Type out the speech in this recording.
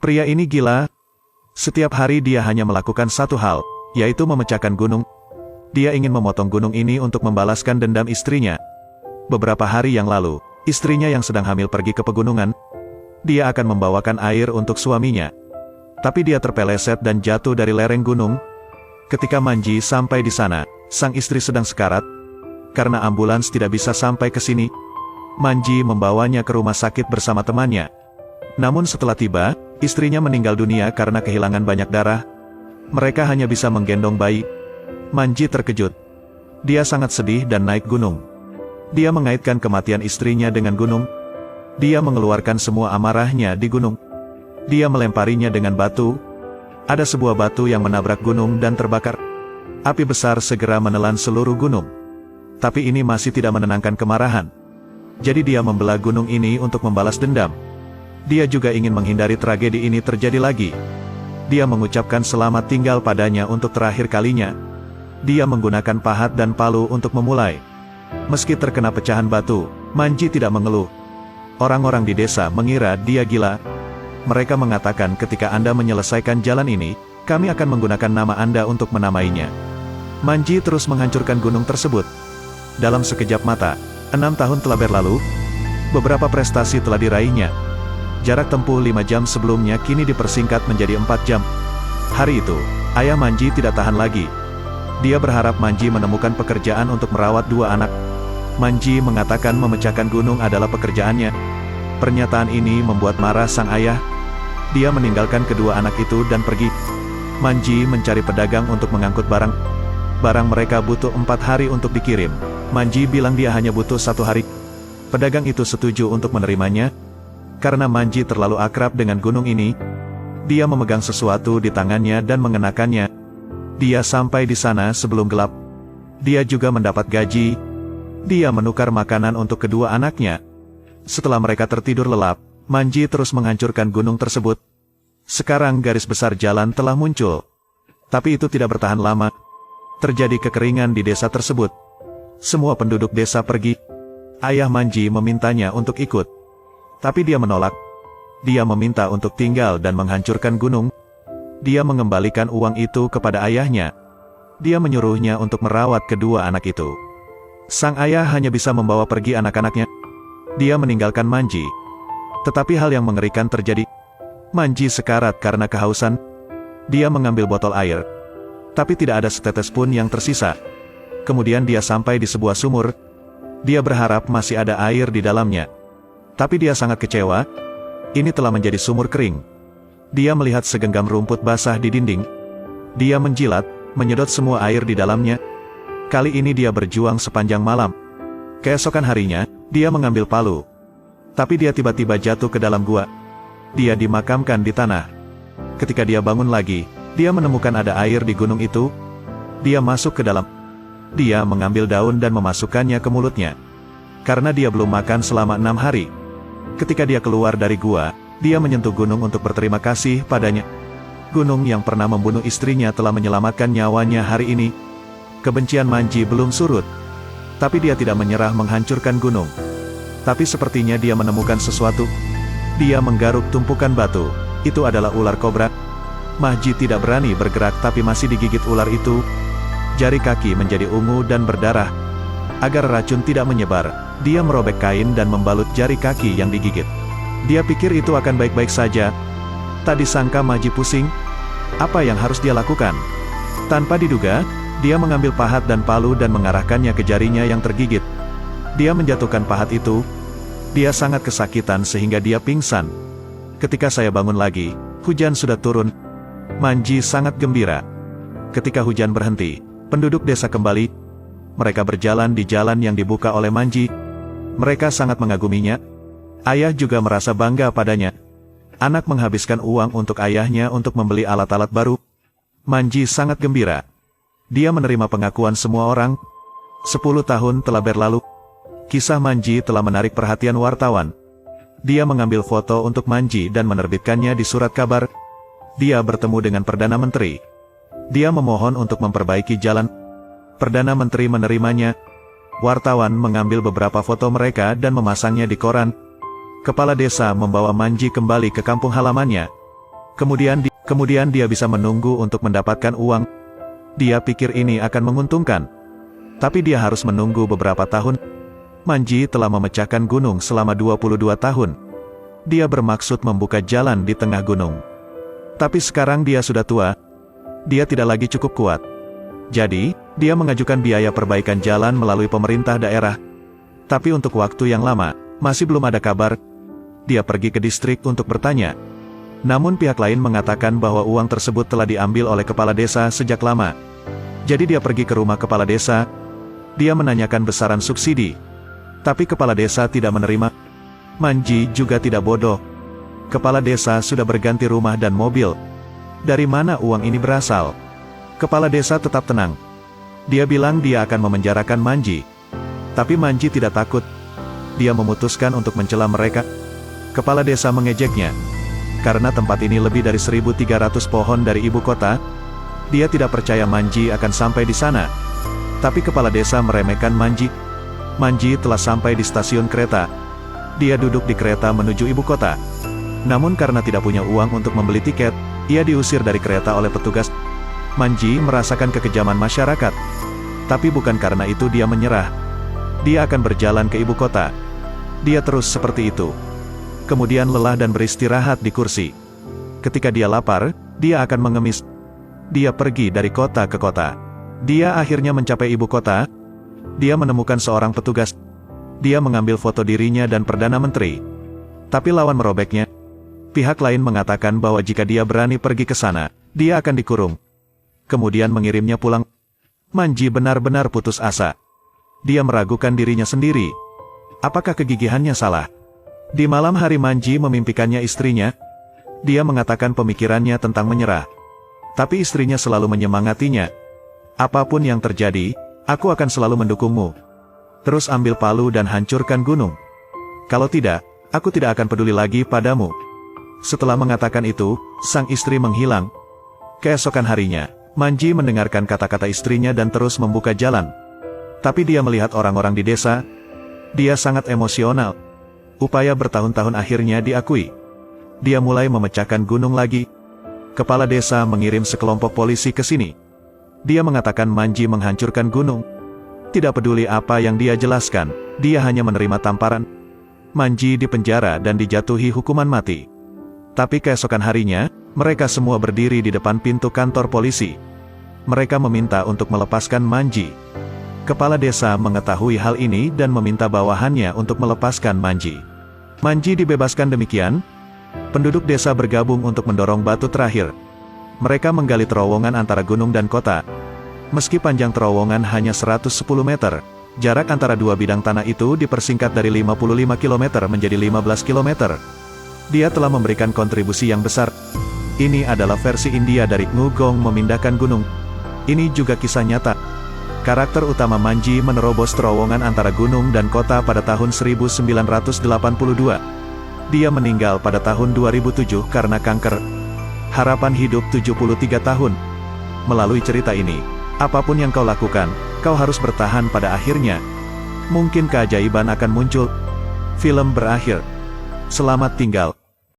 Pria ini gila. Setiap hari dia hanya melakukan satu hal, yaitu memecahkan gunung. Dia ingin memotong gunung ini untuk membalaskan dendam istrinya. Beberapa hari yang lalu, istrinya yang sedang hamil pergi ke pegunungan. Dia akan membawakan air untuk suaminya. Tapi dia terpeleset dan jatuh dari lereng gunung. Ketika Manji sampai di sana, sang istri sedang sekarat. Karena ambulans tidak bisa sampai ke sini, Manji membawanya ke rumah sakit bersama temannya. Namun setelah tiba, istrinya meninggal dunia karena kehilangan banyak darah. Mereka hanya bisa menggendong bayi. Manji terkejut. Dia sangat sedih dan naik gunung. Dia mengaitkan kematian istrinya dengan gunung. Dia mengeluarkan semua amarahnya di gunung. Dia melemparinya dengan batu. Ada sebuah batu yang menabrak gunung dan terbakar. Api besar segera menelan seluruh gunung. Tapi ini masih tidak menenangkan kemarahan. Jadi dia membelah gunung ini untuk membalas dendam. Dia juga ingin menghindari tragedi ini terjadi lagi. Dia mengucapkan selamat tinggal padanya untuk terakhir kalinya. Dia menggunakan pahat dan palu untuk memulai. Meski terkena pecahan batu, Manji tidak mengeluh. Orang-orang di desa mengira dia gila. Mereka mengatakan ketika Anda menyelesaikan jalan ini, kami akan menggunakan nama Anda untuk menamainya. Manji terus menghancurkan gunung tersebut. Dalam sekejap mata, 6 tahun telah berlalu. Beberapa prestasi telah diraihnya. Jarak tempuh 5 jam sebelumnya kini dipersingkat menjadi 4 jam. Hari itu, ayah Manji tidak tahan lagi. Dia berharap Manji menemukan pekerjaan untuk merawat 2 anak. Manji mengatakan memecahkan gunung adalah pekerjaannya. Pernyataan ini membuat marah sang ayah. Dia meninggalkan kedua anak itu dan pergi. Manji mencari pedagang untuk mengangkut barang. Barang mereka butuh 4 hari untuk dikirim. Manji bilang dia hanya butuh 1 hari. Pedagang itu setuju untuk menerimanya. Karena Manji terlalu akrab dengan gunung ini, dia memegang sesuatu di tangannya dan mengenakannya. Dia sampai di sana sebelum gelap. Dia juga mendapat gaji. Dia menukar makanan untuk kedua anaknya. Setelah mereka tertidur lelap, Manji terus menghancurkan gunung tersebut. Sekarang garis besar jalan telah muncul. Tapi itu tidak bertahan lama. Terjadi kekeringan di desa tersebut. Semua penduduk desa pergi. Ayah Manji memintanya untuk ikut. Tapi dia menolak. Dia meminta untuk tinggal dan menghancurkan gunung. Dia mengembalikan uang itu kepada ayahnya. Dia menyuruhnya untuk merawat kedua anak itu. Sang ayah hanya bisa membawa pergi anak-anaknya. Dia meninggalkan Manji. Tetapi hal yang mengerikan terjadi. Manji sekarat karena kehausan. Dia mengambil botol air. Tapi tidak ada setetes pun yang tersisa. Kemudian dia sampai di sebuah sumur. Dia berharap masih ada air di dalamnya. Tapi dia sangat kecewa. Ini telah menjadi sumur kering. Dia melihat segenggam rumput basah di dinding. Dia menjilat, menyedot semua air di dalamnya. Kali ini dia berjuang sepanjang malam. Keesokan harinya, dia mengambil palu. Tapi dia tiba-tiba jatuh ke dalam gua. Dia dimakamkan di tanah. Ketika dia bangun lagi, dia menemukan ada air di gunung itu. Dia masuk ke dalam. Dia mengambil daun dan memasukkannya ke mulutnya. Karena dia belum makan selama 6 hari. Ketika dia keluar dari gua, dia menyentuh gunung untuk berterima kasih padanya. Gunung yang pernah membunuh istrinya telah menyelamatkan nyawanya hari ini. Kebencian Manji belum surut. Tapi dia tidak menyerah menghancurkan gunung. Tapi sepertinya dia menemukan sesuatu. Dia menggaruk tumpukan batu. Itu adalah ular kobra. Manji tidak berani bergerak tapi masih digigit ular itu. Jari kaki menjadi ungu dan berdarah. Agar racun tidak menyebar, dia merobek kain dan membalut jari kaki yang digigit. Dia pikir itu akan baik-baik saja. Tak disangka Manji pusing. Apa yang harus dia lakukan? Tanpa diduga, dia mengambil pahat dan palu dan mengarahkannya ke jarinya yang tergigit. Dia menjatuhkan pahat itu. Dia sangat kesakitan sehingga dia pingsan. Ketika saya bangun lagi, hujan sudah turun. Manji sangat gembira. Ketika hujan berhenti, penduduk desa kembali. Mereka berjalan di jalan yang dibuka oleh Manji. Mereka sangat mengaguminya. Ayah juga merasa bangga padanya. Anak menghabiskan uang untuk ayahnya untuk membeli alat-alat baru. Manji sangat gembira. Dia menerima pengakuan semua orang. 10 tahun telah berlalu. Kisah Manji telah menarik perhatian wartawan. Dia mengambil foto untuk Manji dan menerbitkannya di surat kabar. Dia bertemu dengan Perdana Menteri. Dia memohon untuk memperbaiki jalan. Perdana Menteri menerimanya. Wartawan mengambil beberapa foto mereka dan memasangnya di koran. Kepala desa membawa Manji kembali ke kampung halamannya. Kemudian dia bisa menunggu untuk mendapatkan uang. Dia pikir ini akan menguntungkan. Tapi dia harus menunggu beberapa tahun. Manji telah memecahkan gunung selama 22 tahun. Dia bermaksud membuka jalan di tengah gunung. Tapi sekarang dia sudah tua. Dia tidak lagi cukup kuat. Jadi, dia mengajukan biaya perbaikan jalan melalui pemerintah daerah. Tapi untuk waktu yang lama, masih belum ada kabar. Dia pergi ke distrik untuk bertanya. Namun pihak lain mengatakan bahwa uang tersebut telah diambil oleh kepala desa sejak lama. Jadi dia pergi ke rumah kepala desa. Dia menanyakan besaran subsidi. Tapi kepala desa tidak menerima. Manji juga tidak bodoh. Kepala desa sudah berganti rumah dan mobil. Dari mana uang ini berasal? Kepala desa tetap tenang. Dia bilang dia akan memenjarakan Manji. Tapi Manji tidak takut. Dia memutuskan untuk mencela mereka. Kepala desa mengejeknya. Karena tempat ini lebih dari 1.300 pohon dari ibu kota, dia tidak percaya Manji akan sampai di sana. Tapi kepala desa meremehkan Manji. Manji telah sampai di stasiun kereta. Dia duduk di kereta menuju ibu kota. Namun karena tidak punya uang untuk membeli tiket, ia diusir dari kereta oleh petugas. Manji merasakan kekejaman masyarakat. Tapi bukan karena itu dia menyerah. Dia akan berjalan ke ibu kota. Dia terus seperti itu. Kemudian lelah dan beristirahat di kursi. Ketika dia lapar, dia akan mengemis. Dia pergi dari kota ke kota. Dia akhirnya mencapai ibu kota. Dia menemukan seorang petugas. Dia mengambil foto dirinya dan Perdana Menteri. Tapi lawan merobeknya. Pihak lain mengatakan bahwa jika dia berani pergi ke sana, dia akan dikurung. Kemudian mengirimnya pulang. Manji benar-benar putus asa. Dia meragukan dirinya sendiri. Apakah kegigihannya salah? Di malam hari Manji memimpikannya istrinya. Dia mengatakan pemikirannya tentang menyerah. Tapi istrinya selalu menyemangatinya. Apapun yang terjadi, aku akan selalu mendukungmu. Terus ambil palu dan hancurkan gunung. Kalau tidak, aku tidak akan peduli lagi padamu. Setelah mengatakan itu, sang istri menghilang. Keesokan harinya, Manji mendengarkan kata-kata istrinya dan terus membuka jalan. Tapi dia melihat orang-orang di desa. Dia sangat emosional. Upaya bertahun-tahun akhirnya diakui. Dia mulai memecahkan gunung lagi. Kepala desa mengirim sekelompok polisi ke sini. Dia mengatakan Manji menghancurkan gunung. Tidak peduli apa yang dia jelaskan, dia hanya menerima tamparan. Manji dipenjara dan dijatuhi hukuman mati. Tapi keesokan harinya, mereka semua berdiri di depan pintu kantor polisi. Mereka meminta untuk melepaskan Manji. Kepala desa mengetahui hal ini dan meminta bawahannya untuk melepaskan Manji. Manji dibebaskan demikian. Penduduk desa bergabung untuk mendorong batu terakhir. Mereka menggali terowongan antara gunung dan kota. Meski panjang terowongan hanya 110 meter, jarak antara dua bidang tanah itu dipersingkat dari 55 km menjadi 15 km. Dia telah memberikan kontribusi yang besar. Ini adalah versi India dari Ngugong memindahkan gunung. Ini juga kisah nyata. Karakter utama Manji menerobos terowongan antara gunung dan kota pada tahun 1982. Dia meninggal pada tahun 2007 karena kanker. Harapan hidup 73 tahun. Melalui cerita ini, apapun yang kau lakukan, kau harus bertahan pada akhirnya. Mungkin keajaiban akan muncul. Film berakhir. Selamat tinggal.